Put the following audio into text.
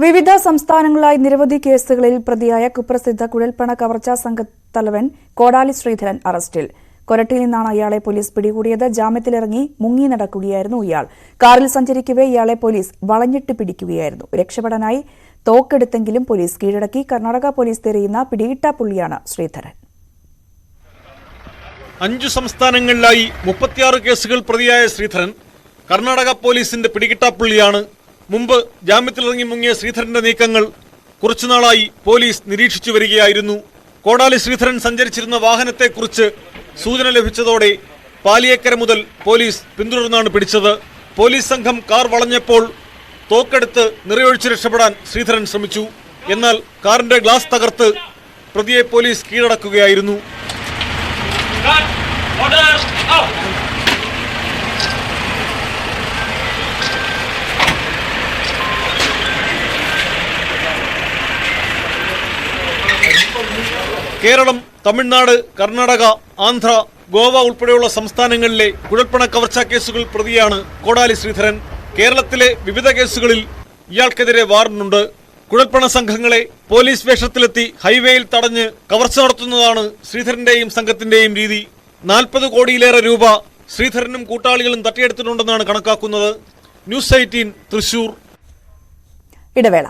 വിവിധ സംസ്ഥാനങ്ങളിലായി നിരവധി കേസുകളിൽ പ്രതിയായ കുപ്രസിദ്ധ കുഴൽപ്പണ കവർച്ചാ സംഘത്തലവൻ കോടാലി ശ്രീധരൻ അറസ്റ്റിൽ. കൊരട്ടിയിൽ നിന്നാണ് ഇയാളെ പോലീസ് പിടികൂടിയത്. ജാമ്യത്തിലിറങ്ങി മുങ്ങി നടക്കുകയായിരുന്നു ഇയാൾ. കാറിൽ സഞ്ചരിക്കവേ ഇയാളെ പോലീസ് വളഞ്ഞിട്ട് പിടിക്കുകയായിരുന്നു. രക്ഷപ്പെടാനായി തോക്കെടുത്തെങ്കിലും പോലീസ് കീഴടക്കി. കർണാടക പോലീസ് തിരയുന്ന പിടികിട്ടാപ്പുള്ളിയാണ് ശ്രീധരൻ. 5 സംസ്ഥാനങ്ങളിലായി 36 കേസുകൾ പ്രതിയായ ശ്രീധരൻ കർണാടക പോലീസിന്റെ പിടികിട്ടാപ്പുള്ളിയാണ്. മുമ്പ് ജാമ്യത്തിലിറങ്ങി മുങ്ങിയ ശ്രീധരന്റെ നീക്കങ്ങൾ കുറച്ചുനാളായി പോലീസ് നിരീക്ഷിച്ചു വരികയായിരുന്നു. കോടാലി ശ്രീധരൻ സഞ്ചരിച്ചിരുന്ന വാഹനത്തെക്കുറിച്ച് സൂചന ലഭിച്ചതോടെ പാലിയേക്കര മുതൽ പോലീസ് പിന്തുടർന്നാണ് പിടിച്ചത്. പോലീസ് സംഘം കാർ വളഞ്ഞപ്പോൾ തോക്കെടുത്ത് നിറയൊഴിച്ച് രക്ഷപ്പെടാൻ ശ്രീധരൻ ശ്രമിച്ചു. എന്നാൽ കാറിന്റെ ഗ്ലാസ് തകർത്ത് പ്രതിയെ പോലീസ് കീഴടക്കുകയായിരുന്നു. കേരളം, തമിഴ്നാട്, കർണാടക, ആന്ധ്ര, ഗോവ ഉൾപ്പെടെയുള്ള സംസ്ഥാനങ്ങളിലെ കുഴൽപ്പണ കവർച്ചാ കേസുകൾ പ്രതിയാണ് കോടാലി ശ്രീധരൻ. കേരളത്തിലെ വിവിധ കേസുകളിൽ ഇയാൾക്കെതിരെ വാറന്റുണ്ട്. കുഴൽപ്പണ സംഘങ്ങളെ പോലീസ് വേഷത്തിലെത്തി ഹൈവേയിൽ തടഞ്ഞ് കവർച്ച നടത്തുന്നതാണ് ശ്രീധരന്റെയും സംഘത്തിന്റെയും രീതി. 40 കോടിയിലേറെ രൂപ ശ്രീധരനും കൂട്ടാളികളും തട്ടിയെടുത്തിട്ടുണ്ടെന്നാണ് കണക്കാക്കുന്നത്. ന്യൂസ് 18 തൃശൂർ. ഇടവേള.